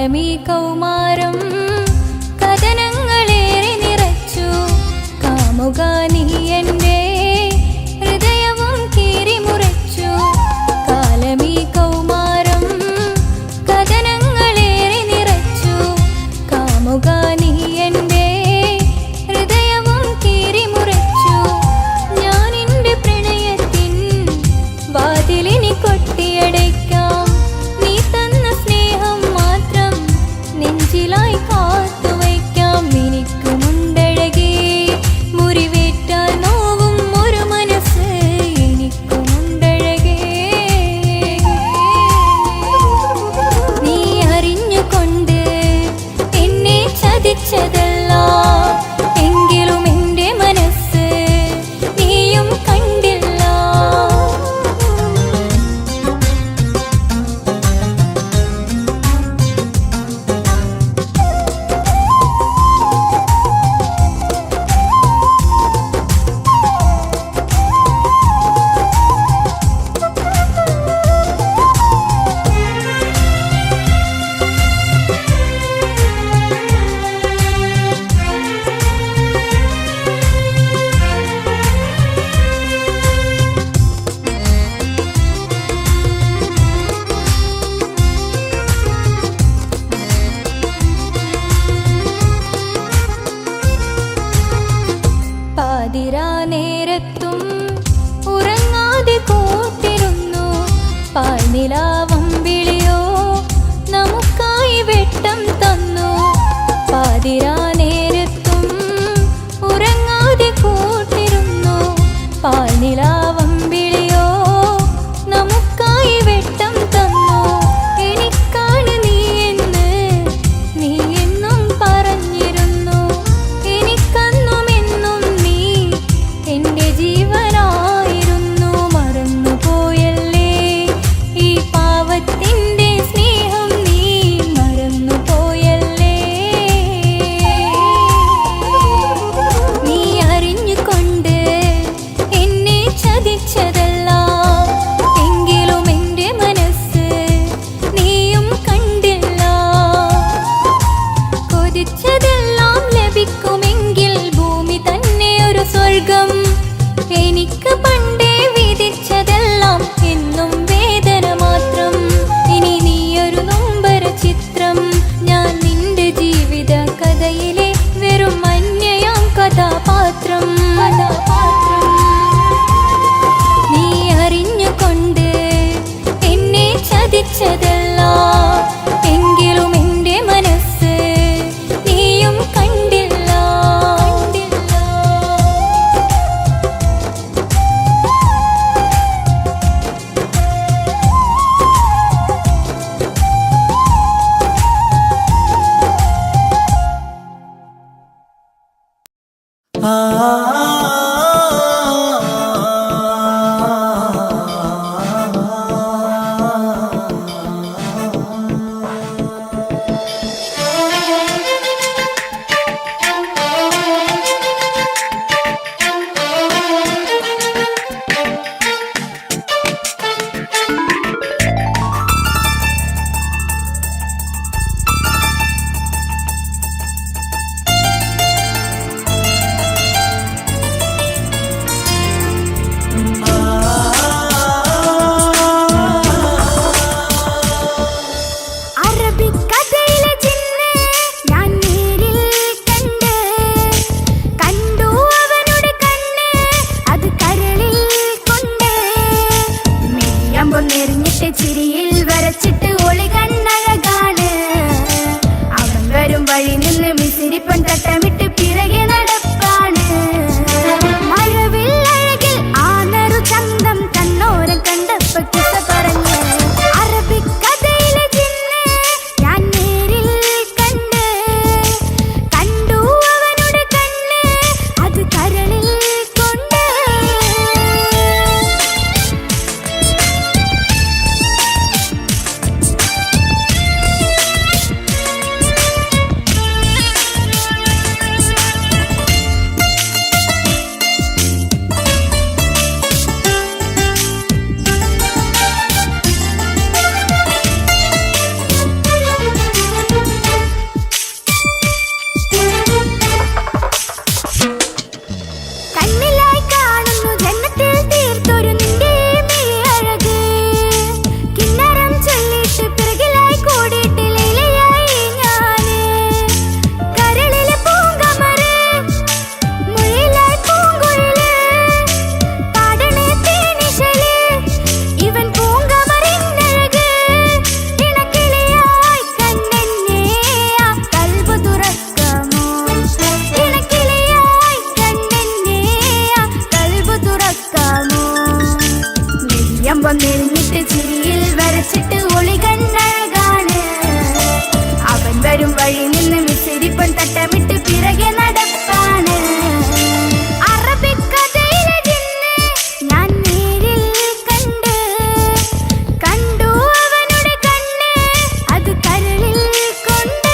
കാലമീ കൗമാരം കഥനങ്ങളേറെ നിറച്ചു. കാമുക നീ എൻ്റെ ഹൃദയവും കീറിമുറിച്ചു. കാലമീ കൗമാരം കഥനങ്ങളേറെ നിറച്ചു. കാമുക നീ എൻ്റെ ഹൃദയവും കീറിമുറിച്ചു. ഞാൻ എൻ്റെ പ്രണയത്തിൻ വാതിലിനി കൊട്ടിയടയ്ക്കാം. നീ തന്ന സ്നേഹം മാത്രം നെഞ്ചിലായി കാത്തുവയ്ക്കാം. എനിക്കുമുണ്ടഴകേ മുറിവേറ്റാൽ നോവും ഒരു മനസ്സ്. എനിക്കുമുണ്ടഴകേ നീ അറിഞ്ഞുകൊണ്ട് എന്നെ ചതിച്ചതല്ല. എങ്കിലും എൻ്റെ മനസ്സ് നീയും കണ്ടില്ല. പാതിരാ നേരത്തും ഉറങ്ങാതെ കൂട്ടിരുന്നു. പാൽനിലാവം വിളിയോ നമുക്കായി വെട്ടം തന്നു. പാതിരാ നേരത്തും ഉറങ്ങാതെ കൂട്ടിരുന്നു. പാൽനിലാവം വിളിയോ നമുക്കായി വെട്ടം തന്നു. എനിക്കാണ് നീ എന്ന് നീ എന്നും പറഞ്ഞിരുന്നു. എനിക്കന്നുമെന്നും നീ എൻ്റെ ജീവനായിരുന്നു. മറന്നുപോയല്ലേ ഈ പാവത്തിൻ്റെ സ്നേഹം. നീ മറന്നുപോയല്ലേ. നീ അറിഞ്ഞുകൊണ്ട് എന്നെ ചതിച്ചതല്ല. എങ്കിലും എൻ്റെ മനസ്സ് നീയും കണ്ടില്ല. കൊതിച്ചതെല്ലാം ലഭിക്കുമെങ്കിൽ ഭൂമി തന്നെ ഒരു സ്വർഗം. എനിക്ക് പണ്ടേ വിധിച്ചതെല്ലാം എന്നും വേദന മാത്രം. ഇനി നീയൊരു നൊമ്പര ചിത്രം. ഞാൻ നിന്റെ ജീവിത കഥയിലെ വെറും അന്യയാം കഥാപാത്രം. നീ അറിഞ്ഞുകൊണ്ട് എന്നെ ചതിച്ചതല്ല. എങ്കിലും എൻ്റെ മനസ്സ് നീയും കണ്ടില്ല. ചിരിയിൽ വരച്ചിട്ട് ഒളി കണ്ണഴകാണ്. അവൻ വരും വഴി നിന്ന് മിസിരിപ്പൻ തട്ടമിട്ട് പിറകെ നടപ്പാണ്. മഴവിൽ അഴകിൽ ആ നറു ചന്തം തന്നോരം കണ്ടപ്പോ കിസ പറഞ്ഞ്. അറബിക്കഥയിലെ ജിന്ന് ഞാൻ നേരിൽ കണ്ട്. കണ്ടു അവനുടെ കണ്ണ് അത് കരളിൽ കൊണ്ട്. നിന്നിട്ട് ചിരിയിൽ വരച്ചിട്ട് ഒളി കണ്ണഴകാണ് അവൻ വരും വഴി നിന്ന് മിസിരിപ്പൻ തട്ടമിട്ട് പിറകെ നടപ്പാണ് അറബിക്കഥയിലെ ജിന്ന് ഞാൻ നേരിൽ കണ്ടു അവനുടെ കണ്ണ് അത് കരളിൽ കൊണ്ട്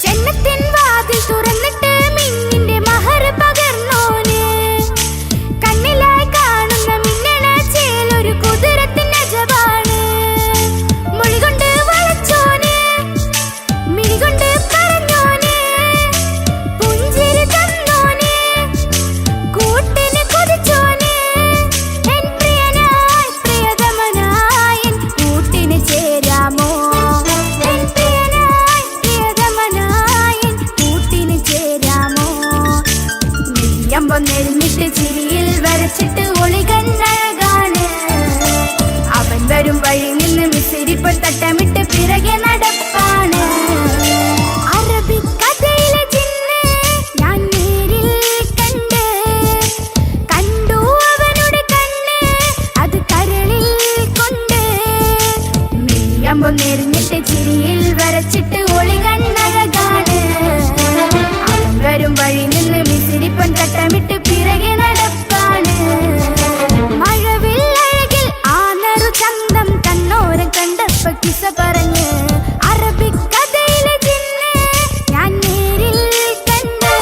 ജന്നത്തിൻ വാതിൽ തുറന്നിട്ട് മിന്നിന്റെ മഹർ പകർന്നോന് കണ്ണിലായി കാണുന്ന മിന്നണ ചേലൊരു കുതിരത്തിന്റെ അജവാണ് മൊഴികൊണ്ട് വളച്ചോന് മിഴികൊണ്ട് പറഞ്ഞോന് പുഞ്ചിരി തന്നോന് കൂട്ടിന് കൊതിച്ചോന് എൻ പ്രിയനായി പ്രിയതമനായി എൻ കൂട്ടിന് ചേരാമോ എൻ പ്രിയനായി പ്രിയതമനായി എൻ കൂട്ടിന് ചേരാമോ നെയ്യമ്പം നെരിഞ്ഞിട്ട് ചിരിയിൽ വരച്ചിട്ട് ഒളി കണ്ണഴകാണ് അവൻ വരും വഴി നിന്ന് മിസിരിപ്പൻ തട്ടമിട്ട് പിറകെ നടപ്പാണ് അറബിക്കഥയിലെ ജിന്ന് ഞാൻ നേരിൽ കണ്ടു അവനുടെ കണ്ണ് അത് കരളിൽ കൊണ്ട് നെയ്യമ്പം നെരിഞ്ഞിട്ട് ചിരിയിൽ വരച്ചിട്ട് ഒളി കണ്ണഴകാണ് അവൻ വരും വഴി നിന്ന് മിസിരിപ്പൻ തട്ടമിട്ട് പിറകെ നടപ്പാണ് മഴവില്ലഴകിൽ ആ നറു ചന്തം തന്നോരം കണ്ടപ്പ കിസ പറഞ്ഞ് അറബിക്കഥയിലെ ജിന്ന് ഞാൻ നേരിൽ കണ്ടു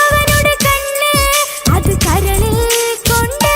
അവനുടെ കണ്ണ് അത് കരളിൽ കൊണ്ട്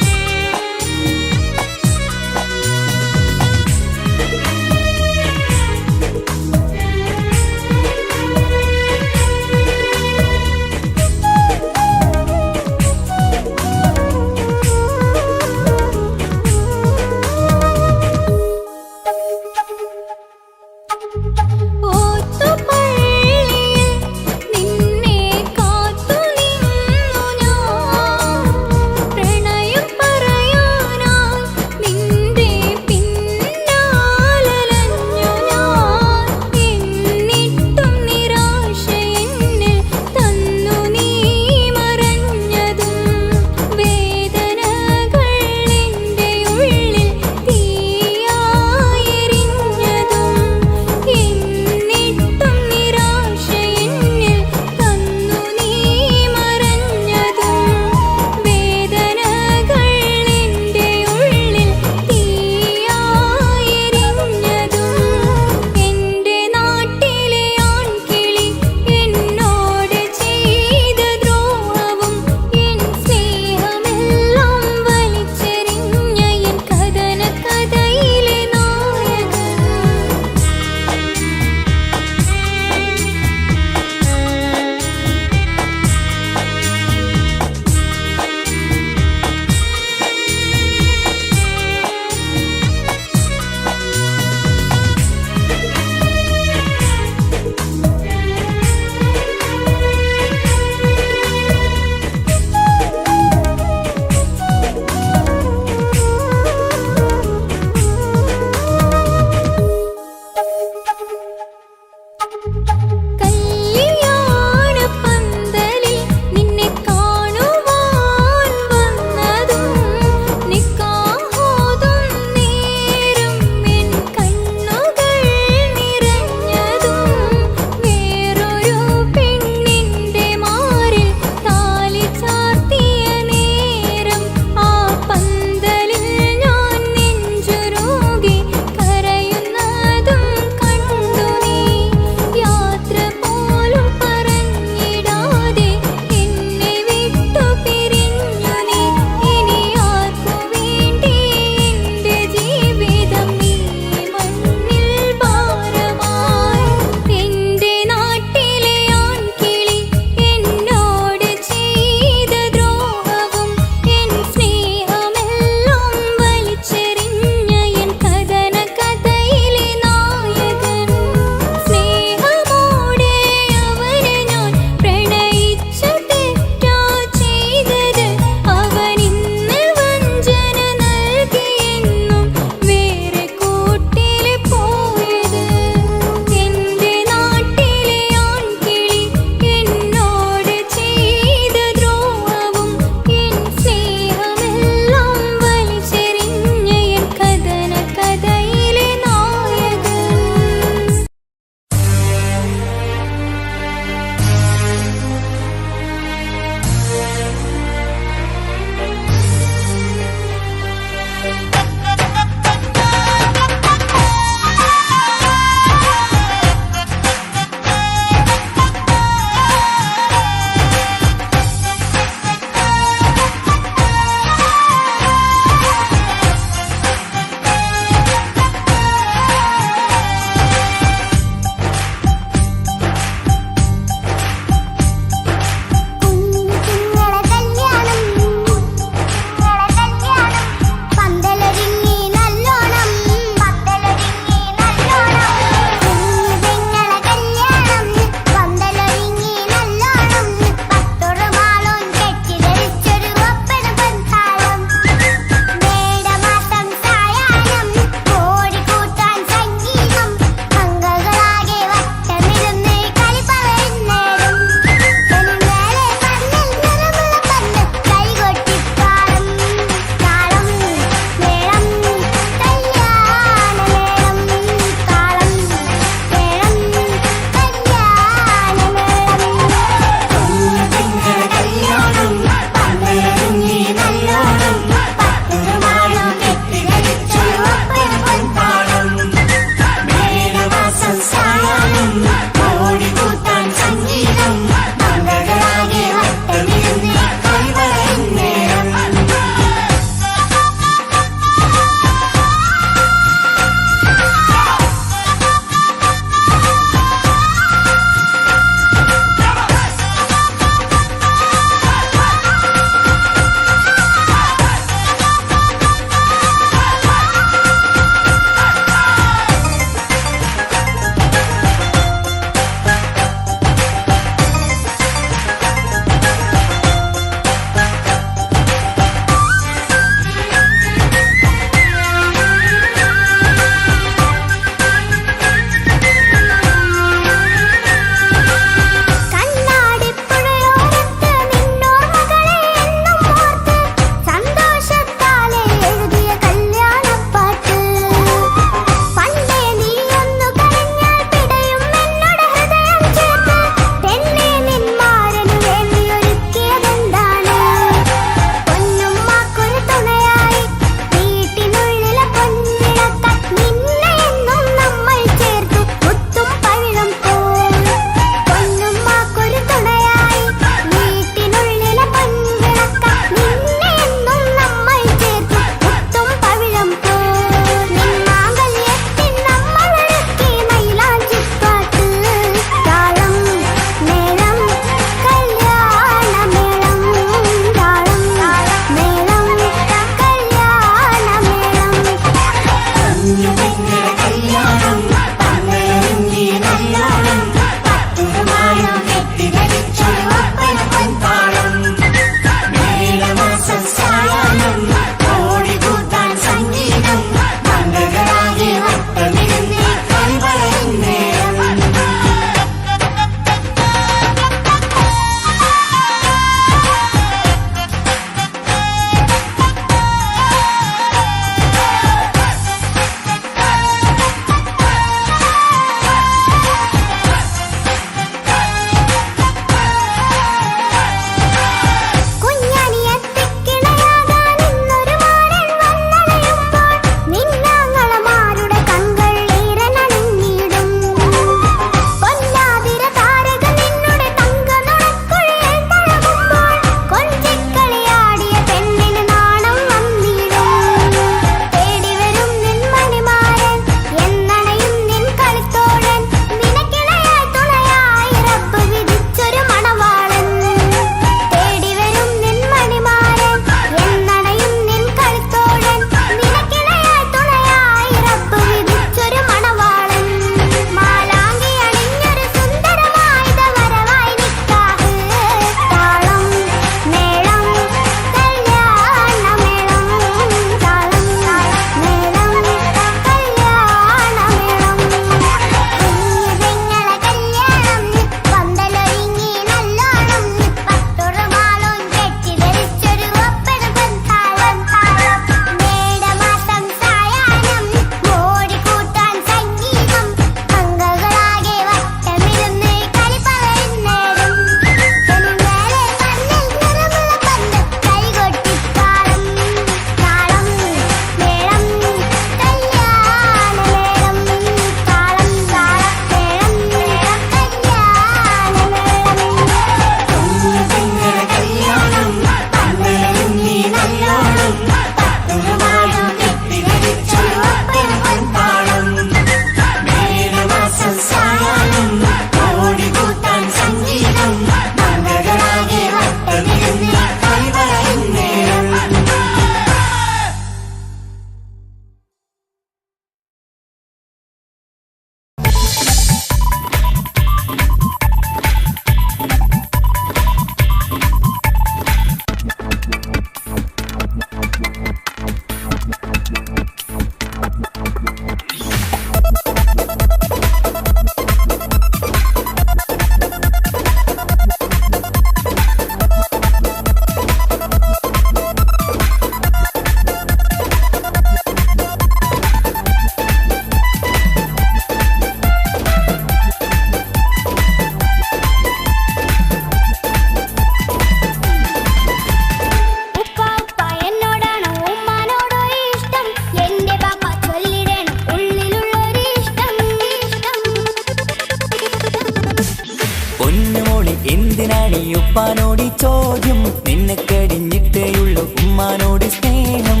എന്തിനാണീ ഉപ്പാനോട് ഈ ചോദ്യം നിന്നെ കഴിഞ്ഞിട്ടേയുള്ളൂ ഉമ്മാനോട് സ്നേഹം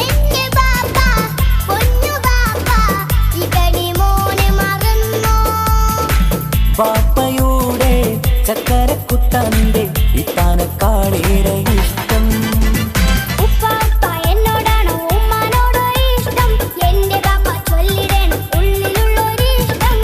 എന്റെ ബാപ്പ പൊന്നു ബാപ്പ ഇതടി മോനെ മറന്നോ പാപ്പയുടെ ചക്കരക്കുട്ടന്റെ ഇത്താനക്കാളേറെ ഇഷ്ടം ഉപ്പാപ്പ എന്നോടാണോ ഉമ്മാനോടോ ഇഷ്ടം എന്റെ ബാപ്പ ചൊല്ലിടണം ഉള്ളിലുള്ളൊരു ഇഷ്ടം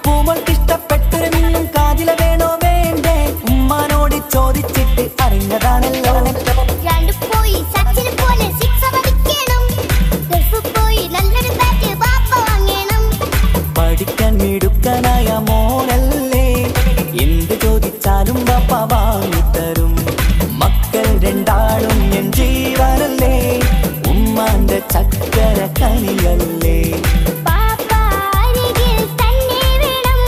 പൂമൾക്കിഷ്ടപ്പെട്ടൊരു കാതില വേണോ വേണ്ടേ ഉമ്മാനോട് ചോദിച്ചിട്ട് അറിഞ്ഞതാണല്ലോ രണ്ട് പോയി സച്ചിന് പോലെ സിക്സ് അടിക്കണം ഗൾഫ് പോയി നല്ലൊരു ബാറ്റ് ബാപ്പ വാങ്ങണം പഠിക്കാൻ മിടുക്കനായ മോനല്ലേ എന്ത് ചോദിച്ചാലും ബാപ്പ വാങ്ങിത്തരും മക്കൾ രണ്ടാളും എൻ ജീവനല്ലേ ഉമ്മാന്റെ ചക്കര കനിയല്ലേ ബാപ്പ അരികിൽ തന്നെ വേണം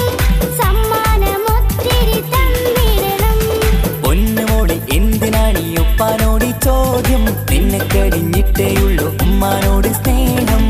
സമ്മാനമൊത്തിരി തന്നിടണം പൊന്നുമോളി എന്തിനാണീ ഉപ്പാനോട് ഈ ചോദ്യം നിന്നെ കഴിഞ്ഞിട്ടേയുള്ളൂ ഉമ്മാനോട് സ്നേഹം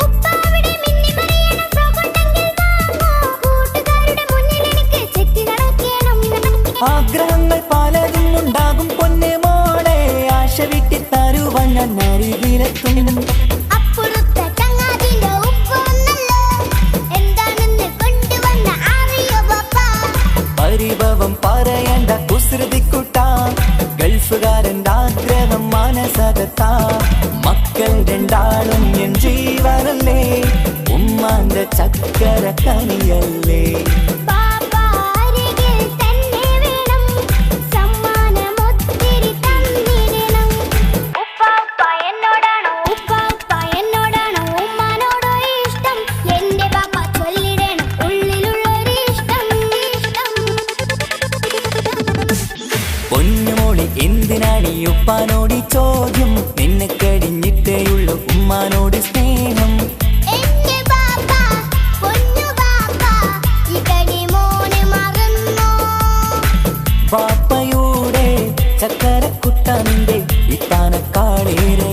ഉപ്പാവിടെ മിന്നി മറിയണ ഫ്രോക്കുണ്ടെങ്കിൽ വാങ്ങോ കൂട്ടുകാരുടെ മുന്നിൽ എനിക്ക് ചെത്തി നടക്കണം ആഗ്രഹങ്ങൾ പലതും ഉണ്ടാകും പൊന്നെ മോളെ ആശ വിട്ടി തരുവാൻ ഞാൻ അരികിലെത്തും അപ്പുറത്തെ ചങ്ങാതിന്റെ ഉപ്പ വന്നല്ലോ എന്താണെന്ന് കൊണ്ടുവന്ന അറിയോ ബാപ്പ പരിഭവം പറയണ്ട കുസൃതിക്കുട്ട ഗൾഫുകാരൻ്റെ ആഗ്രഹം മനസ്സകത്താ മക്കൾ രണ്ടാളും എൻ ജീവനല്ലേ ഉമ്മാന്റെ ചക്കര കനിയല്ലേ ബാപ്പ അരികിൽ തന്നെ വേണം സമ്മാനമൊത്തിരി തന്നിടണം ഉപ്പാപ്പ എന്നോടാണോ ഉമ്മാനോടോ ഇഷ്ടം എന്റെ ബാപ്പ ചൊല്ലിടണം ഉള്ളിലുള്ളൊരു ഇഷ്ടം പൊന്നുമോളി എന്തിനാണീ ഉപ്പാനോട് ഈ ചോദ്യം നിന്നെ കഴിഞ്ഞിട്ടേയുള്ളൂ ഉമ്മാനോട് സ്നേഹം എന്റെ ബാപ്പ പൊന്നു ബാപ്പ ഇതടി മോനെ മറന്നോ പാപ്പയുടെ ചക്കരക്കുട്ടന്റെ ഇത്താനക്കാളേറെ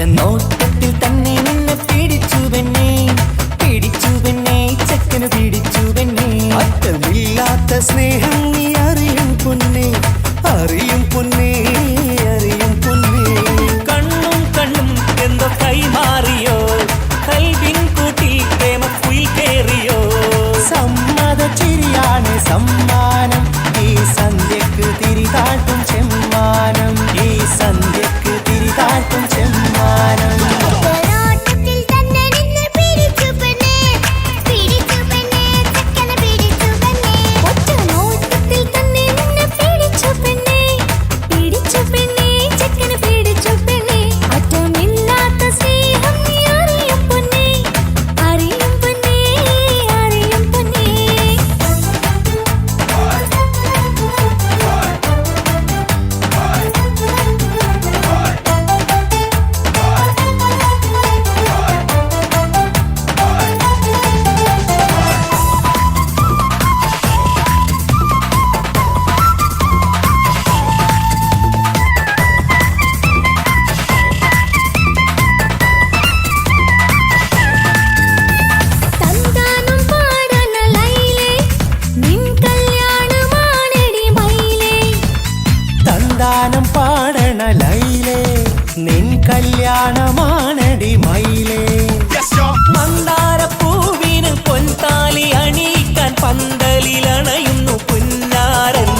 നോട്ടത്തിൽ തന്നെ നിന്നെ പിടിച്ചു പെണ്ണേ, പിടിച്ചു പെണ്ണേ, ചെക്കന് പിടിച്ചു പെണ്ണേ. അറ്റമില്ലാത്ത സ്നേഹം നീ അറിയും പൊന്നേ, അറിയും പൊന്നേ, അറിയും പൊന്നേ. കണ്ണും കണ്ണും എന്തോ കൈമാറിയോ, കൽവിൻ കൂട്ടിൽ പ്രേമക്കുയിൽ കേറിയോ. സമ്മത ചിരിയാണ് സമ്മാനം, ഈ സന്ധ്യക്ക് തിരിതാട്ടും ചെമ്മാനം, ഈ സന്ധ്യക്ക് തിരിതാട്ടും ചെമ്മാനം. ഒറ്റനോട്ടത്തിൽ തന്നെ നിന്നെ പിടിച്ചു പെണ്ണേ, പിടിച്ചു പെണ്ണേ, ചെക്കനെ പിടിച്ചു പെണ്ണേ. ഒറ്റനോട്ടത്തിൽ തന്നെ നിന്നെ പിടിച്ചു പെണ്ണേ, പിടിച്ചു പെണ്ണേ, ചെക്കന് പിടിച്ചു പെണ്ണേ. അറ്റമില്ലാത്ത സ്നേഹം നീ അറിയും പൊന്നേ, അറിയും പൊന്നേ, അറിയും പൊന്നേ. തന്താനം പാടണ ലൈലേ, നിൻ കല്യാണമാണെടി മൈലേ. തന്താനം പാടണ ലൈലേ, നിൻ കല്യാണമാണടി മയിലേ. മന്ദാരപ്പൂവിന് പൊൻതാലി അണിയിക്കാൻ പന്തലിലണയുന്നു പുന്നാരൻ.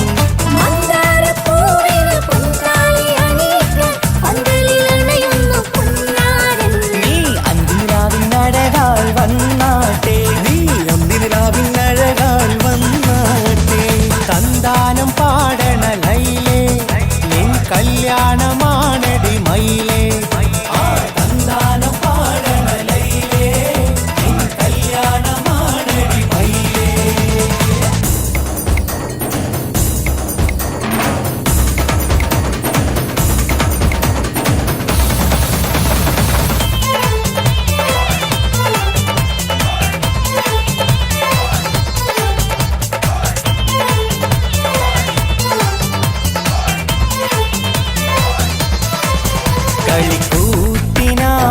മന്ദാരപ്പൂവിന് പൊൻതാലി അണിയിക്കാൻ പന്തലിലണയുന്നു പുന്നാരൻ. നീ അന്തിരാവിനഴകാൽ വന്നാട്ടെ, നീ അന്തിനിലാവിനഴകാൽ വന്നാട്ടെ. തന്താനം പാടണ ലൈലേ, നിൻ കല്യാണമാണടി മയിലേ. തന്താനം പാടണ ലൈലേ, നിൻ കല്യാണമാണടി മയിലേ.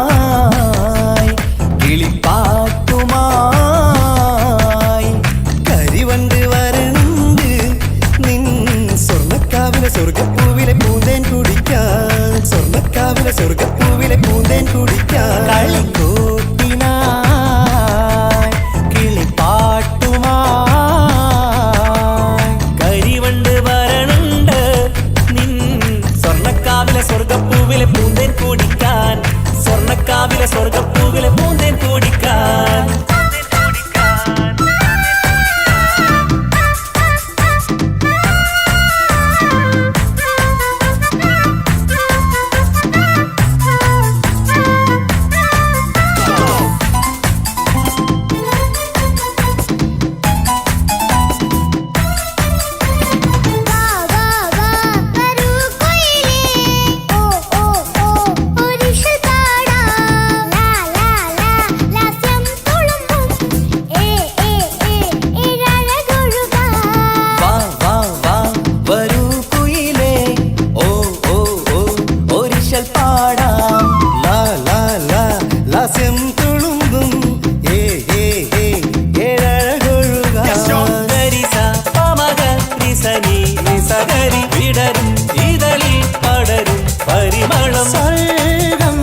കളിക്കൂത്തിനായി കിളിപ്പാട്ടുമായി കരിവണ്ട് വരണ്ട് നിൻ സ്വർണ്ണക്കാവിലെ സ്വർഗപ്പൂവിലെ പൂന്തേൻ കുടിക്കാൻ, സ്വർണ്ണക്കാവിലെ സ്വർഗപ്പൂവിലെ പൂന്തേൻ കുടിക്കാൻ. കളിക്കൂത്തിനായി കിളിപ്പാട്ടുമായി കരിവണ്ട് വരണുണ്ട് നിൻ സ്വർണ്ണക്കാവിലെ സ്വർഗപ്പൂവിലെ പൂന്തേൻ കുടിക്കാൻ, സ്വർണ്ണക്കാവിലെ സ്വർഗപ്പൂവിലെ പൂന്തേൻ കുടിക്കാൻ. വാ വാ വാ വരൂ കുയിലേ, ഓ ഓ ഓ ഒരിഷൽ പാടാം. ലാ ലാ ലാ ലാസ്യം തുളുമ്പും, ഏ ഏ ഏ ഏഴഴകൊഴുകാം. വാ വാ വാ വരൂ കുയിലേ, ഓ ഓ ഓ ഒരിശൽ പാടാം. ലാ ലാ ലാ ലാസ്യം തുളുമ്പും, ഏ ഏ ഏ ഏഴഴകൊഴുകാൻ. ഗരിസ പമഗ റിസനി റിസഗരി വിടരും ഇതളിൽ പടരും പരിമളം. സ്വർഗം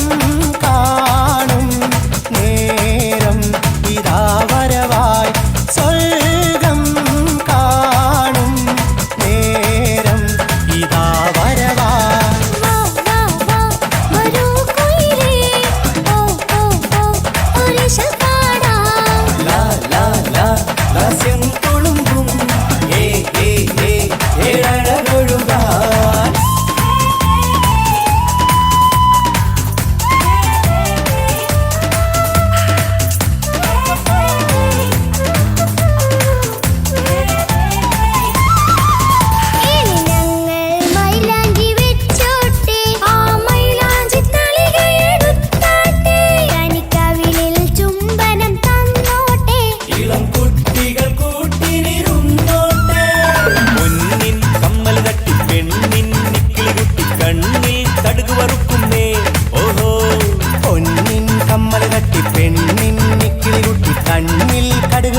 കാണും നേരം ഇതാ വരവായി, സ്വർഗം കാണും നേരം ഇതാ വരവായി. വാ വാ വാ വരൂ കുയിലേ, ഓ ഓ ഓ ഒരിഷൽ പാടാം. ലാ ലാ ലാ ലാസ്യം തുളുമ്പും, ഏ ഏ ഏ ഏഴഴകൊഴുകാൻ.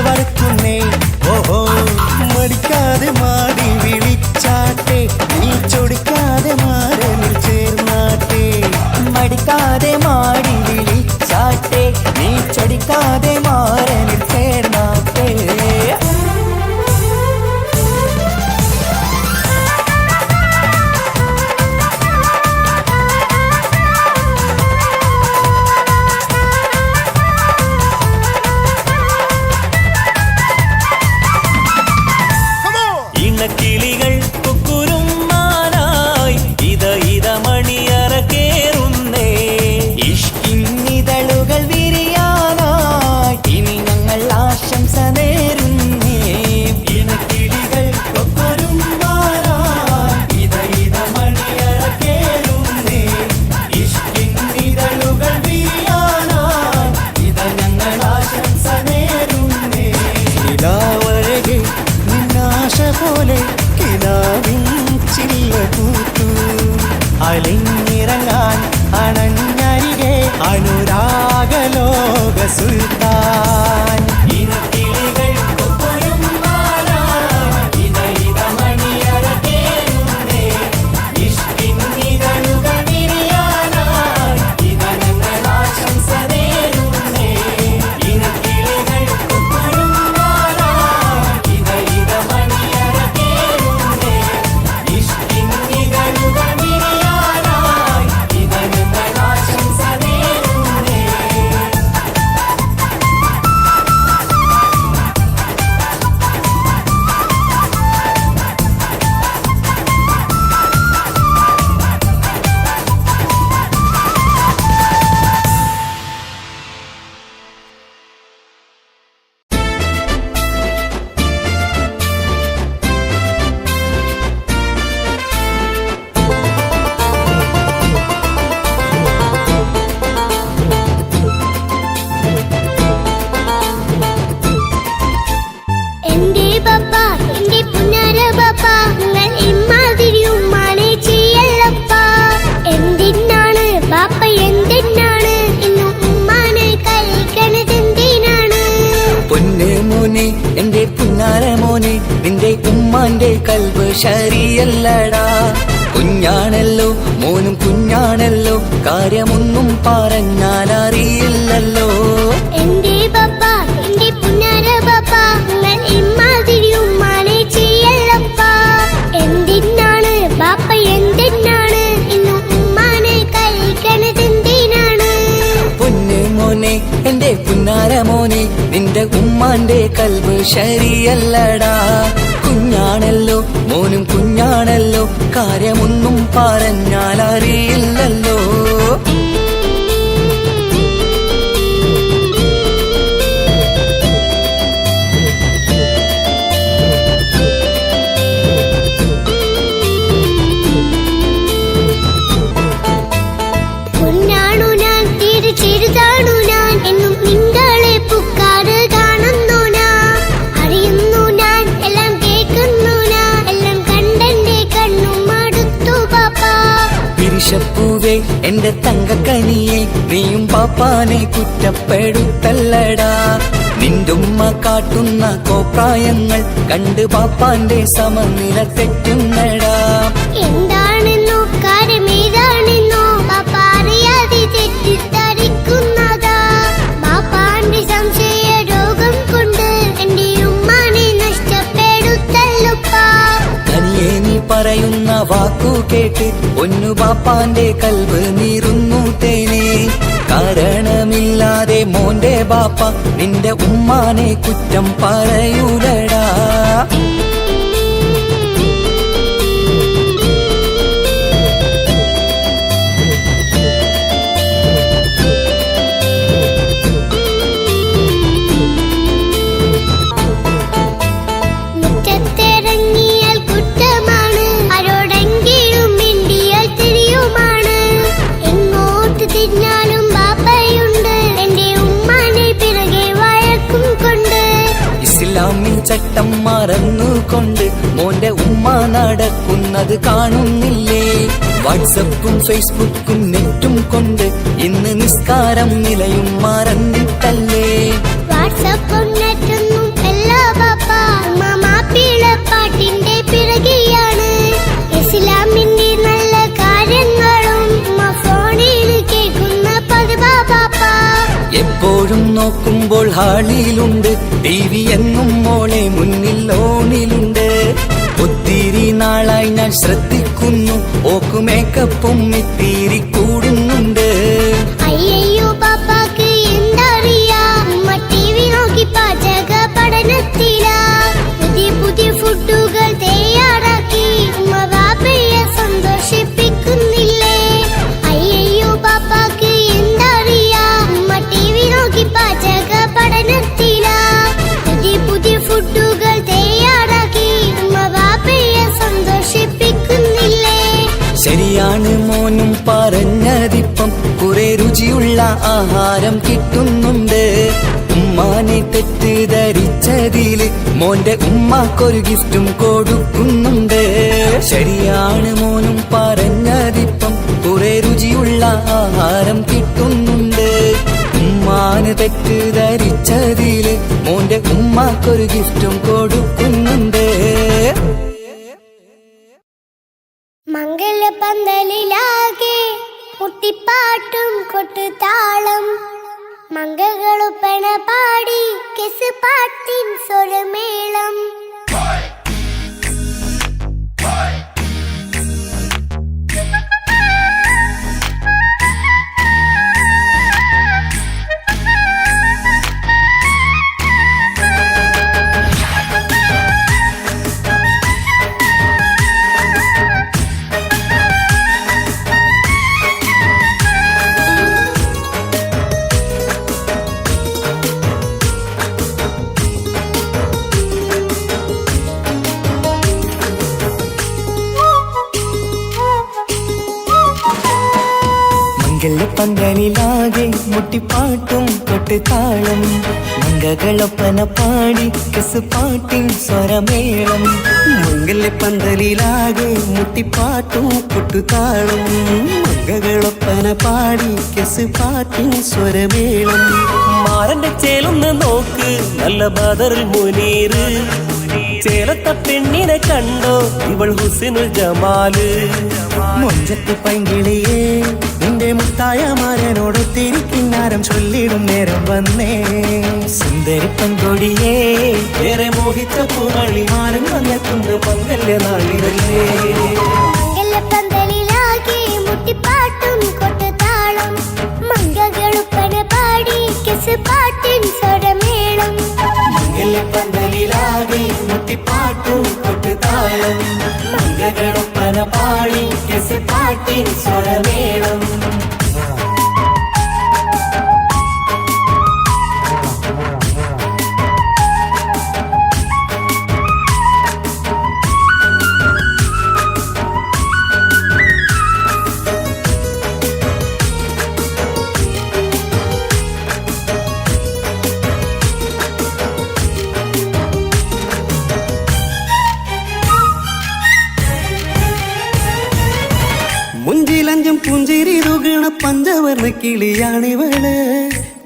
വറുക്കുന്നേ ഓഹോ മടിക്കാതെ മാടി വിളിച്ചാട്ടെ നീ ചൊടിക്കാതെ മാറനിൽ ചേർന്നാട്ടെ മടിക്കാതെ മാടി വിളിച്ചാട്ടെ നീ ചൊടിക്കാതെ മാറനിൽ ചേർന്നാട്ടെ ഇണക്കിളികൾ കുക്കുരുമാനായി ഇത മണിയറ കേറുന്നേ ഇഷ്കിന്നിതളുകൾ വിരിയാനായി ഇനി ഞങ്ങൾ ആശംസ നേരുന്നേ ഇണക്കിളികൾ കൊക്കൊരുമാനായി ഇത മണിയറ കേറുന്നേ ഇഷ്കിന്നിതളുകൾ വീഴാനായി ഇത ഞങ്ങൾ ആശംസ നേരുന്നേ നിലാവഴകെ നിന്നാശ പോലെ കിനാവിൻ ചില്ല കൂത്തു അലിഞ്ഞിറങ്ങാൻ അണഞ്ഞരികെ അനുരാഗലോക സുൽത്താൻ ഇനക്കിളികൾ കൊക്കൊരുമാനായി ഇത മണിയറ കേറുന്നേ ഇഷ്കിന്നിതളുകൾ വിരിയാനായി ഇത ഞങ്ങൾ ആശംസ നേരുന്നേ ഇനക്കിളികൾ കൊക്കൊരുമാനായി ഇത മണിയറ കേറുന്നേ ഇഷ്കിന്നിതളുകൾ വിരിയാനായി ഇത ഞങ്ങൾ ആശംസ നേരുന്നേ എന്റെ പപ്പ എന്റെ പുന്നാര പപ്പ നിങ്ങൾ ഇമ്മാതിരി ഉമ്മാനെ ചെയ്യല്ലപ്പ എന്തിനാണ് പാപ്പ എന്തിനാണ് ഇന്നും ഉമ്മാനെ കളിക്കണതെന്തിനാണ് പൊന്നെ മോനെ എന്റെ പുന്നാര മോനെ നിന്റെ ഉമ്മാന്റെ കൽബ് ശരിയല്ലടാ കുഞ്ഞാണല്ലോ മോനും കുഞ്ഞാണല്ലോ കാര്യമൊന്നും പറഞ്ഞാൽ അറിയില്ലല്ലോ എന്റെ പപ്പ എന്റെ പുന്നാര പപ്പ നിങ്ങൾ ഇമ്മാതിരി ഉമ്മാനെ ചെയ്യല്ലപ്പ എന്തിനാണ് പാപ്പ എന്തിനാണ് ഇന്നും ഉമ്മാനെ കളിക്കണതെന്തിനാണ് പൊന്നെ മോനെ എന്റെ പുന്നാര മോനെ നിന്റെ ഉമ്മാന്റെ കൽബ് ശരിയല്ലടാ കുഞ്ഞാണല്ലോ മോനും കുഞ്ഞാണല്ലോ കാര്യമൊന്നും പറഞ്ഞാൽ അറിയില്ലല്ലോ പൊന്നാണു ഞാൻ തീരെ ചെറുതാണു ഞാൻ എന്നും നിങ്ങളെ പുക്കാറ് കാണുന്നു ഞാൻ അറിയുന്നു ഞാൻ എല്ലാം കേൾക്കുന്നു ഞാൻ എല്ലാം കണ്ടെന്റെ കണ്ണും മടുത്തു പാപ്പ പിരിശപ്പൂവേ എന്റെ തങ്കക്കനിയെ നീയും പാപ്പാനെ കുറ്റപ്പെടുത്തല്ലടാ നിന്റുമ്മ കാട്ടുന്ന കോപ്രായങ്ങൾ കണ്ട് പാപ്പാന്റെ സമനില തെറ്റുന്നടാ എന്താണെന്നോ കാര്യമേതാണെന്നോ പാപ്പ അറിയാതെ തെറ്റിദ്ധരിക്കുന്നതാ പാപ്പാന്റെ സംശയ രോഗം കൊണ്ട് എന്റെ ഉമ്മാനെ നഷ്ടപ്പെടുത്തല്ലുപ്പാ തനിയെ നീ പറയുന്ന വാക്കു കേട്ട് പൊന്നു പാപ്പാന്റെ കൽബ് നീറുന്നു തേനെ കാരണമില്ലാതെ മോന്റെ ബാപ്പ നിന്റെ ഉമ്മാനെ കുറ്റം പറയൂലടാ മുറ്റത്തിറങ്ങിയാൽ കുറ്റമാണ് ആരോടെങ്കിലും മിണ്ടിയാൽ തിരിയുമാണ് എങ്ങോട്ട് തിരിഞ്ഞാലും ബാപ്പയുണ്ട് എന്റെ ഉമ്മാനെ പിറകെ വഴക്കും കൊണ്ട് ഇസ്ലാമിൽ ചട്ടം മറന്നുകൊണ്ട് മോന്റെ ഉമ്മ നടക്കുന്നത് കാണുന്നില്ലേ വാട്സപ്പും ഫേസ്ബുക്കും നെറ്റും കൊണ്ട് ഇന്ന് നിസ്കാരം നിലയും മറന്നിട്ടല്ലേ വാട്സപ്പും നെറ്റൊന്നും ഉറങ്ങുമ്പോൾ ഹാളിലുണ്ട് TV എന്നും മോളെ മുന്നിൽ ഓണിലുണ്ട്. ഒത്തിരി നാളായി ഞാൻ ശ്രദ്ധിക്കുന്നു, ഓക്ക് മേക്കപ്പും ഇത്തിരി കൂടുന്നുണ്ട്. അയ്യയ്യോ പാപ്പാക്ക് എന്തറിയാ, ഉമ്മ TV നോക്കി പാചക പഠനത്തിലാ. പുതിയ പുതിയ ഫുഡുകൾ തയ്യാറാക്കി ഉമ്മ ബാപ്പയെ സന്തോഷിപ്പിക്കുന്നില്ലേ. അയ്യയ്യോ പാപ്പാക്ക് എന്തറിയാ, ഉമ്മ TV നോക്കി പാചക പഠനത്തിലാ. പുതിയ പുതിയ ഫുഡുകൾ തയ്യാറാക്കി ഉമ്മ ബാപ്പയെ സന്തോഷിപ്പിക്കുന്നില്ലേ. ശരിയാണ് മോനും പറഞ്ഞതിപ്പം, കുറെ രുചിയുള്ള ആഹാരം കിട്ടുന്നുണ്ട്. ഉമ്മാനെ തെറ്റിദ്ധരിച്ചതില് മോന്റെ ഉമ്മാക്കൊരു ഗിഫ്റ്റും കൊടുക്കുന്നുണ്ട്. ശരിയാണ് മോനും പറഞ്ഞതിപ്പം, കുറെ രുചിയുള്ള ആഹാരം കിട്ടുന്നുണ്ട്. ഉമ്മാന് തെറ്റിദ്ധരിച്ചതില് മോന്റെ ഉമ്മാക്കൊരു ഗിഫ്റ്റും കൊടുക്കുന്നുണ്ട്. മംഗലപന്തലിലാകെ മുട്ടിപ്പാട്ടും കൊട്ടുതാളം. മംഗളുപ്പണ പാടി കെസ് പാട്ടിൻ സ്വരമേളം. പന്തലിലാകെ മുട്ടിപ്പാട്ടും കൊട്ടുതാളം. മംഗളൊപ്പന പാടി കെസ് പാട്ടിൻ സ്വരമേളം. മംഗല്യപ്പന്തലിലാകെ മുട്ടിപ്പാട്ടും കൊട്ടുതാളം. മംഗളൊപ്പന പാടി കെസ് പാട്ടിൻ സ്വരമേളം. മാറന്റെ ചേലൊന്ന് നോക്ക്, നല്ല ബദറുൽ മുനീറ്. ചേലത്ത പെണ്ണിനെ കണ്ടോ, ഇവൾ ഹുസ്നുൽ ജമാല്. മൊഞ്ചത്തി പൈങ്കിളിയേ, നിന്റെ മുത്തായ മാരനോടൊത്തിരി കിന്നാരം ചൊല്ലിടും നേരം വന്നേ. സുന്ദരി പെൺകൊടിയേ, ഏറെ മോഹിച്ച പൂമളി മാരൻ വന്നെത്തുന്ന മംഗല്യ നാളിലല്ലേ. മംഗലപന്തലിലാകെ മുട്ടിപ്പാട്ടും കൊട്ടുതാളം. മംഗളുപ്പന പാടി കെസ് പാട്ടിൻ സ്വരമേളം. മംഗല്യപ്പന്തലിലാകെ മുട്ടിപ്പാട്ടും കൊട്ടുതാളം. മംഗളൊപ്പന പാടി കെസ് പാട്ടിൻ സ്വരമേളം. മുഞ്ചിലഞ്ചും പുഞ്ചിരി തുകണ പഞ്ചവർണ്ണ കിളിയാണിവള്.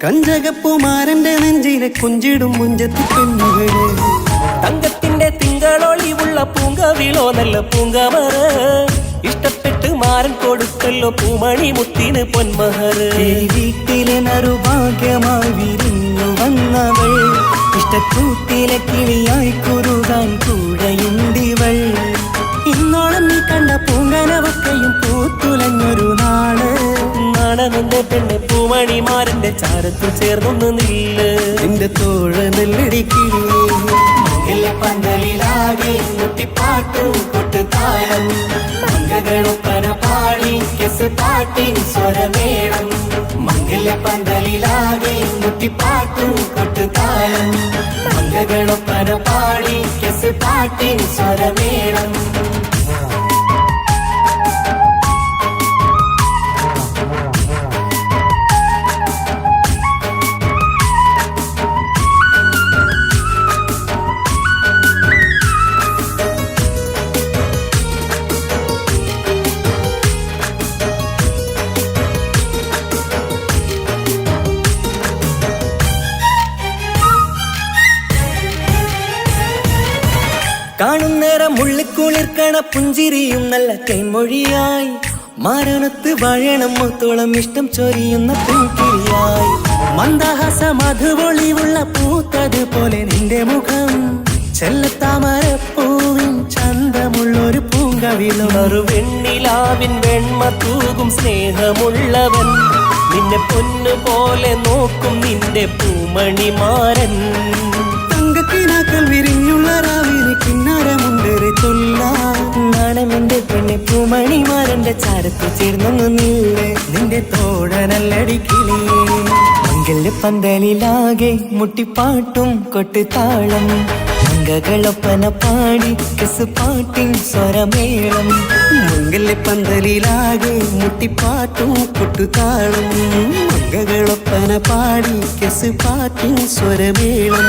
കഞ്ചകപ്പുമാരന്റെ നെഞ്ചിലെ കുഞ്ചിടും മുഞ്ചത്തി പെണ്ണുകള്. തങ്കത്തിന്റെ തിങ്കളൊളിവുള്ള പൂങ്കവിളോ നല്ല പൂങ്കമറ. ഇഷ്ടപ്പെട്ട് മാരൻ കൊടുക്കല്ലോ പൂമണി മുത്തിന് പൊന്മഹറ്. ഈ വീട്ടിലെ നറുഭാഗ്യമായി വിരിഞ്ഞു വന്നവൾ, ഇഷ്ടക്കൂട്ടിലെ കിളിയായി കുറുകാൻ കൂടെയുണ്ടിവൾ. ഇന്നോളം നീ കണ്ട പൂങ്കനവക്കയും പൂത്തുലഞ്ഞൊരു നാള്. നാണനന്റെ പെണ്ണ് പൂമണിമാരന്റെ ചാരത്തു ചേർന്നൊന്ന് നില്ല്. നിന്റെ തോഴ നെല്ലടിക്കിളി. പന്തലിലാകെ മുട്ടിപ്പാട്ടും കൊട്ടുതാളം. മംഗളൊപ്പന പാടി കെസ് പാട്ടിൻ സ്വരമേളം. മംഗല്യപ്പന്തലിലാകെ മുട്ടിപ്പാട്ടും കൊട്ടുതാളം. മംഗളൊപ്പന പാടി കെസ് പാട്ടിൻ സ്വരമേളം. കാണുന്നേരം ഉള്ളിക്കുളിർക്കണ പുഞ്ചിരിയും നല്ല കൈമൊഴിയായി. മാരണത്ത് വാഴണം മുത്തോളം ഇഷ്ടം ചൊരിയുന്ന പെൺകിളിയായി. മന്ദഹാസ മധുപൊളിവുള്ള പൂത്തതുപോലെ നിന്റെ മുഖം ചെല്ലത്താമരപ്പൂവിൻ ചന്തമുള്ളൊരു പൂങ്കവിളും വെണ്ണിലാവിൻ വെണ്മ തൂകും സ്നേഹമുള്ളവൻ നിന്നെ പൊന്നുപോലെ നോക്കും നിന്റെ പൂമണിമാരൻ തങ്കക്കിനാക്കൾ വിരിഞ്ഞുള്ള രാവിലെ കിന്നാരമുണ്ടേറെ നാണമെന്റെ പെണ്ണെ പൂമണിമാരന്റെ ചാരത്ത് ചേർന്നൊന്നു നീളെ നിന്റെ തോഴനല്ലടിക്കിളിയേ മംഗല്യ പന്തലിലാകെ മുട്ടിപ്പാട്ടും കൊട്ടുതാളം മംഗകളൊപ്പന പാടി കെസ് പാട്ടിൻ സ്വരമേളം മംഗല്യപ്പന്തലിലാകെ മുട്ടിപ്പാട്ടും കൊട്ടുതാളം മംഗകളൊപ്പന പാടി കെസ് പാട്ടിൻ സ്വരമേളം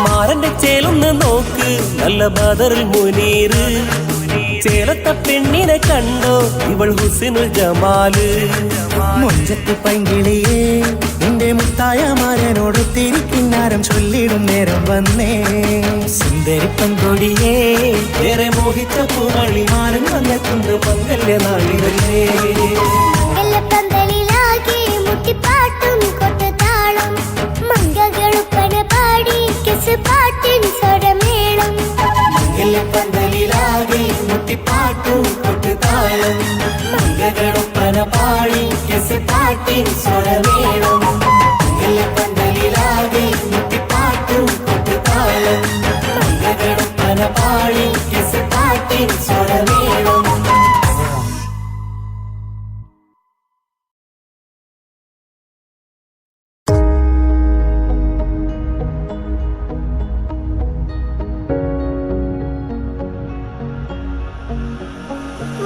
മാറന്റെ ചേലൊന്ന് നോക്ക് നല്ല ബദറിൽ മുനീറ് ചേലത്ത പെണ്ണിനെ കണ്ടോ ഇവൾ ഹുസിനുൽ ജമാല് മൊഞ്ചത്ത് പൈങ്കിളിയേ നിന്റെ മുത്തായ മാരനോട് തിരിക്കിന്നാരം ചൊല്ലിടും നേരം വന്നേ സുന്ദരി പങ്കൊടിയേ ഏറെ മോഹിച്ച പൂമണിമാരൻ വന്നെത്തുന്ന മംഗല്യ നാളിതല്ലേ മംഗലപ്പന്തലിലാകെ മുട്ടിപ്പാട്ടും കൊട്ടുതാളം മംഗകളുപ്പന പാടി കെസ് പാട്ടിൻ സ്വരമേളം മംഗല്യപ്പന്തലിലാകെ മുട്ടിപ്പാട്ടും കൊട്ടുതാളം മംഗളൊപ്പന പാടി കെസ് പാട്ടിൻ സ്വരമേളം മംഗല്യപ്പന്തലിലാകെ മുട്ടിപ്പാട്ടും കൊട്ടുതാളം മംഗളൊപ്പന പാടി കെസ് പാട്ടിൻ സ്വരമേളം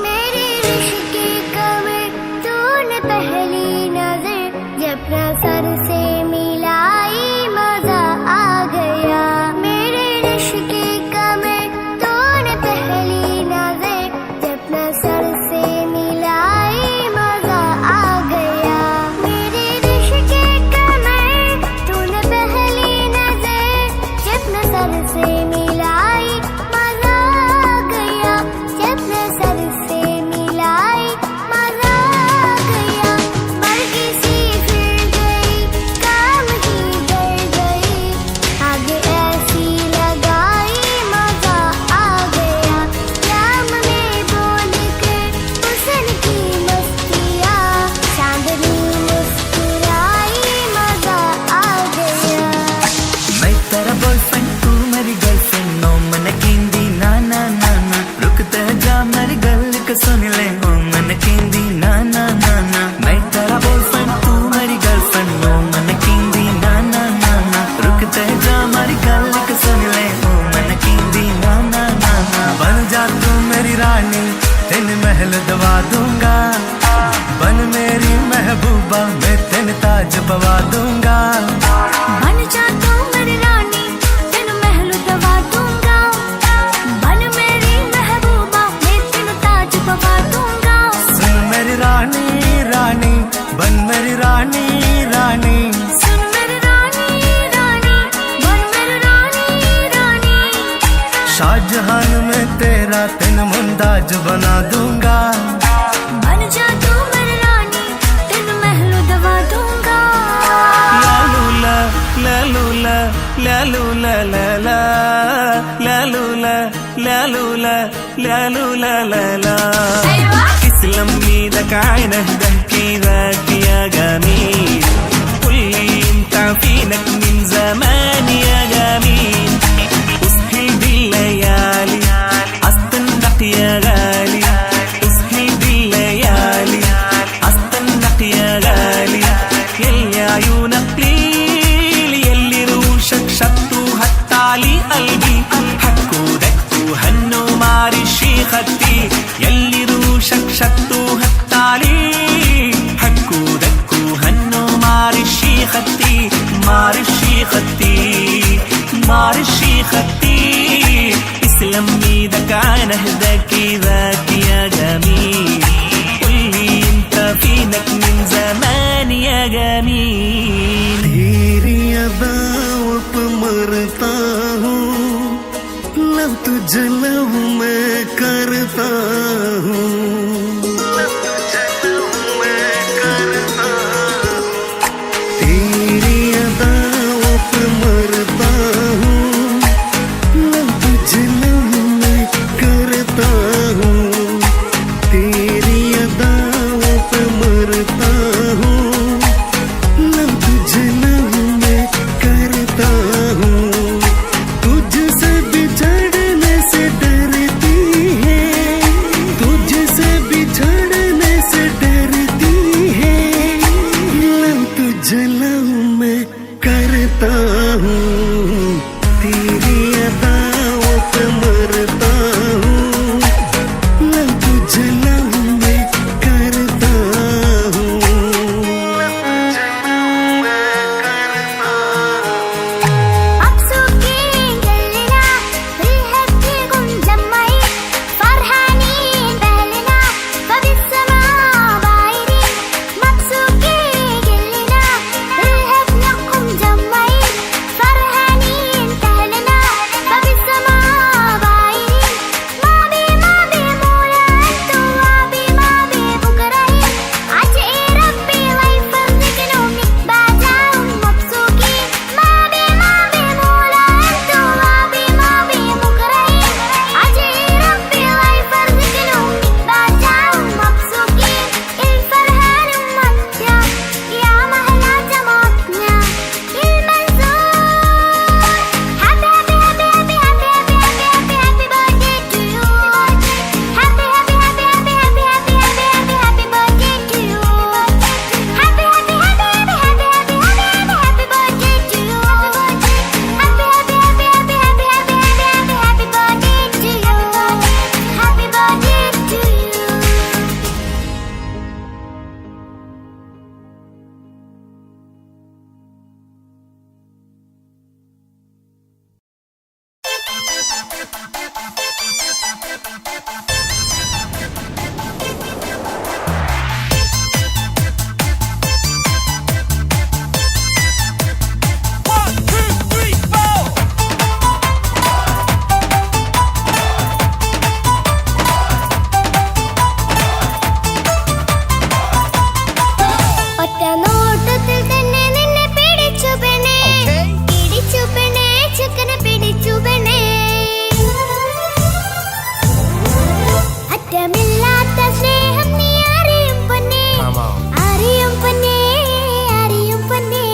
मेरे इश्क की कमर तूने पहली नजर जब ना सर से मिलाई मजा आ गया मेरे इश्क की कमर तूने पहली नजर जब ना सर से मिलाई मजा आ गया मेरे इश्क की कमर तूने पहली नजर जब ना सर से मिलाई मजा आ गया जब ना सर से मिलाई मजा आ गया मर्गी सी फिर गई काम ही डर गई आगे ऐसी लगाई मजा आ गया जाम में बोल कर हुस्न की मस्तियाँ चांदनी मुस्कुराई मजा आ गया मैं तेरा बॉयफ्रेंड तू मेरी गर्लफ्रेंड नो मन केंदी ना ना ना ना रुकते जा मेरी गल को सुन ले ओ मन केंदी ना ना ना ना मैं तेरा बॉयफ्रेंड तू मेरी गर्लफ्रेंड नो मन केंदी ना ना ना ना रुकते जा मेरी गल को सुन ले ओ मन केंदी ना ना ना ना बन जा तू मेरी रानी तेन महल दवा दूंगा बन मेरी महबूबा मैं तेन ताज पवा दूंगा बन जा तू मेरी रानी तेन महल दवा दूंगा बन मेरी महबूबा मैं तेन ताज पवा दूंगा सुन मेरी रानी रानी बन मेरी रानी रानी सुन मेरी रानी रानी बन मेरी रानी रानी शाहजहान में तेरा तेन मुमताज बना दूंगा बन जा तू मेरी रानी तेन महल दवा दूंगा लालूला लालूला लालूला लाला लालूला लालूला लालूला लाला اسلم ايدك عين اهدى ذاك يا جميل قل لي انت فينك من زمان يا جميل اسهل بالليالي استنق يا غالي اسهل بالليالي استنق يا غالي يلي عيونك ليل يلي روشك شطوا هالتالي قلبي حكوا دكوا هنوا ماري شيختي يلي روشك شطوا هالتالي حكوا دكوا هنوا ماري شيختي ماري شيختي ماري شيختي اسلم ايدك عين اهداك ذاك يا جميل قل لي انت فينك من زمان يا جميل तेरी अदाओं पे मरता हूँ लव तुझे लव मैं करता हूँ तेरी ഒറ്റ നോട്ടത്തിൽ തന്നെ നിന്നെ പിടിച്ചു പെണ്ണേ, പിടിച്ചു പെണ്ണേ, ചെക്കനെ പിടിച്ചു പെണ്ണേ. അറ്റമില്ലാത്ത സ്നേഹം നീ അറിയും പൊന്നേ, അറിയും പൊന്നേ, അറിയും പൊന്നേ.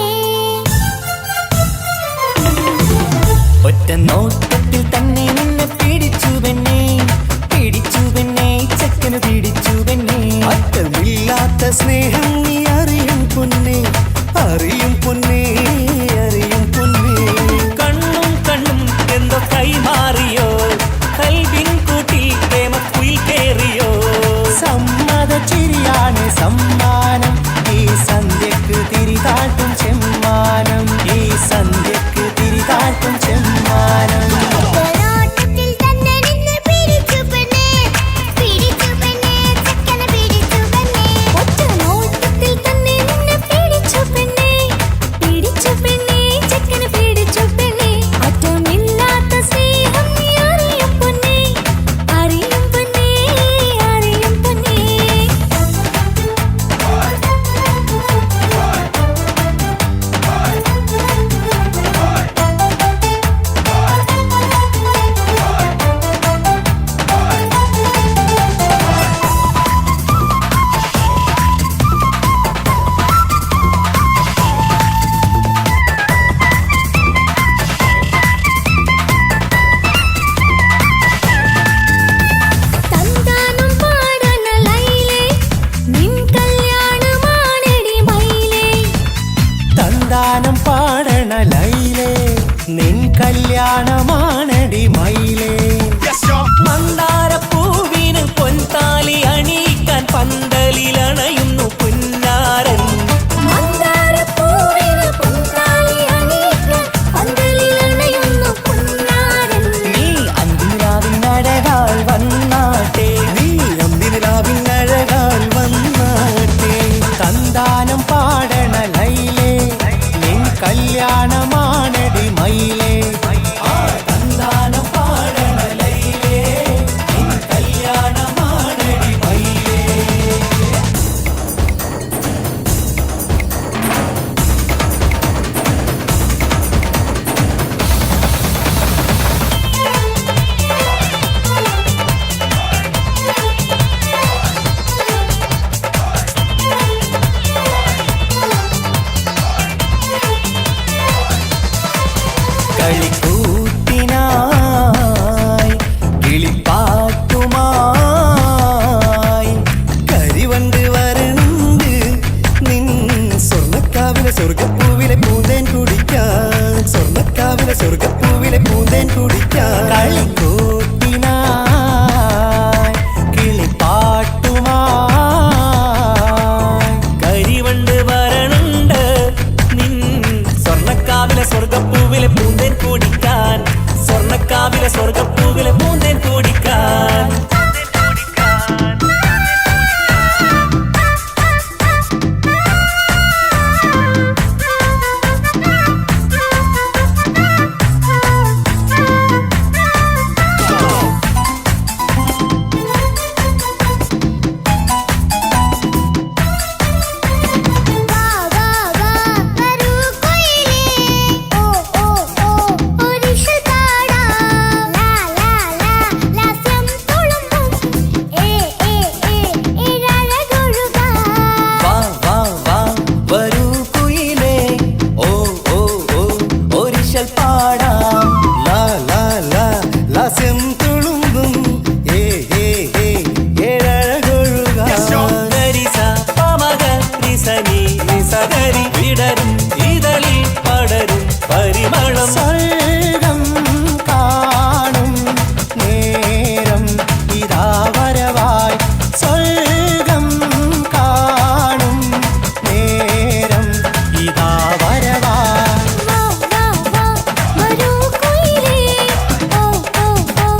ഒറ്റ നോട്ടത്തിൽ തന്നെ നിന്നെ പിടിച്ചു പെണ്ണേ, പിടിച്ചു പെണ്ണേ, ചെക്കന് പിടിച്ചു പെണ്ണേ. അറ്റമില്ലാത്ത സ്നേഹം നീ അറിയും പൊന്നേ, അറിയും പൊന്നേ, അറിയും പൊന്നേ. കണ്ണും കണ്ണും എന്തോ കൈമാറിയോ, കൽവിൻ കൂട്ടിൽ പ്രേമക്കുയിൽ കേറിയോ. സമ്മത ചിരിയാണ് സമ്മാനം, ഈ സന്ധ്യക്ക് തിരിതാട്ടും ചെമ്മാനം, ഈ സന്ധ്യക്ക് തിരിതാട്ടും ചെമ്മാനം. നോട്ടത്തിൽ തന്നെ നിന്നെ പിടിച്ചു പെണ്ണേ, പിടിച്ചു പെണ്ണേ, ചെക്കനെ പിടിച്ചു പെണ്ണേ. ഒറ്റ നോട്ടത്തിൽ തന്നെ നിന്നെ പിടിച്ചു പെണ്ണേ, പിടിച്ചു പെണ്ണേ, ചെക്കനെ പിടിച്ചു പെണ്ണേ. അറ്റമില്ലാത്ത സ്നേഹം നീ അറിയും പൊന്നേ, അറിയും പൊന്നേ, അറിയും പൊന്നേ. തന്താനം പാടണ ലൈലേ, നിൻ കല്യാണമാണെടി മൈലേ. തന്താനം പാടണ ലൈലേ, നിൻ കല്യാണമാണടി മയിലേ. മന്ദാരപ്പൂവിന് പൊൻതാലി അണിയിക്കാൻ പന്തലിലണയുന്നു പുന്നാരൻ. മന്ദാരപ്പൂവിന് പൊൻതാലി അണിയിക്കാൻ പന്തലിലണയുന്നു പൊന്നാരൻ. നീ അന്തിരാവിനഴകാൽ വന്നാട്ടെ, നീ അന്തിരാവിനഴകാൽ വന്നാട്ടെ. തന്താനം പാടണ ലൈലേ, നിൻ കല്യാണമാണടി മയിലേ. തന്താനം പാടണ ലൈലേ, നിൻ കല്യാണമാണടി മയിലേ. കളിക്കൂത്തിനായി കിളിപ്പാട്ടുമായി കരിവണ്ട് വരണ്ട് നിൻ സ്വർണ്ണക്കാവിലെ സ്വർഗപ്പൂവിലെ പൂന്തേൻ കുടിക്കാൻ, സ്വർണ്ണക്കാവിലെ സ്വർഗപ്പൂവിലെ പൂന്തേൻ കുടിക്കാൻ. കളിക്കൂത്തിനായി കിളിപ്പാട്ടുമായി കരിവണ്ട് വരണുണ്ട് നിൻ സ്വർണ്ണക്കാവിലെ സ്വർഗപ്പൂവിലെ പൂന്തേൻ കുടിക്കാൻ, സ്വർണ്ണക്കാവിലെ സ്വർഗപ്പൂവിലെ പൂന്തേൻ കുടിക്കാൻ. വാ വാ വാ വരൂ കൊയിലേ, ഓ ഓ ഓ ഒരിഷൽ പാടാം. ലാ ലാ ലാ ലാസ്യം തുളുമ്പും, ഏ ഏ ഏ ഏഴഴകൊഴുകാം. വാ വാ വാ വരൂ കുയിലേ, ഓ ഓ ഓ ഒരിശൽ പാടാം. ലാ ലാ ലാ ലാസ്യം തുളുമ്പും, ഏ ഏ ഏ ഏഴഴകൊഴുകാൻ. ഗരിസ പമഗ നിസനി നിസഗരി വിടരും ഇതളിൽ പടരും പരിമളം. സ്വർഗം കാണും നേരം ഇതാ വരവായി, സ്വർഗം കാണും നേരം ഇതാ വരവായി. വാ വാ വാ വരൂ കൊയിലേ, ഓ ഓ ഓ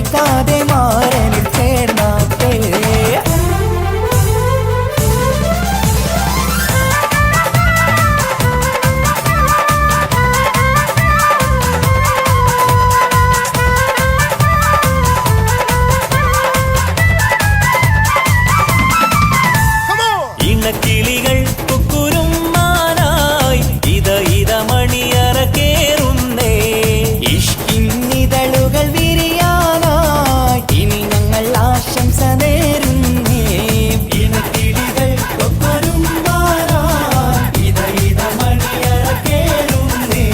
മറക്കാതെ മാറനിൽ ചേർന്നാട്ടേ ഇണക്കിളികൾ കുക്കുരുമാനായി ഇത മണിയറ കേറുന്നേ. ഇഷ്കിന്നിതളുകൾ വിരിയാനായി ഇനി ഞങ്ങൾ ആശംസ നേരുന്നേ. ഇണക്കിളികൾ കൊക്കൊരുമ്പാനായി ഇത മണിയറ കേറുന്നേ.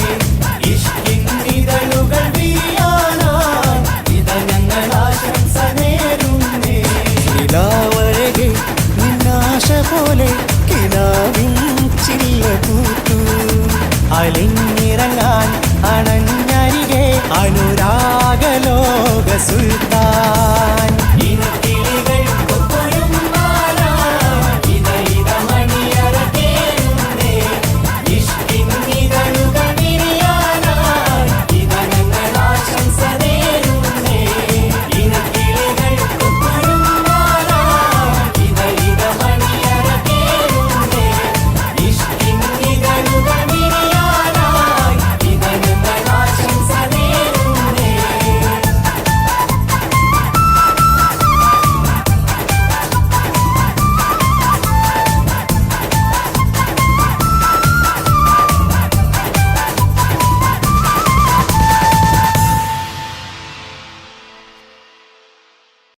ഇഷ്കിന്നിതളുകൾ വീയാനായി ഇത ഞങ്ങൾ ആശംസ നേരുന്നേ. നിലാവഴകെ നിന്നാശ പോലെ കിനാവിൻ ചില്ല പൂത്തു അലിഞ്ഞിറങ്ങാൻ അണഞ്ഞരികെ അനുരാഗലോക സുൽത്താൻ.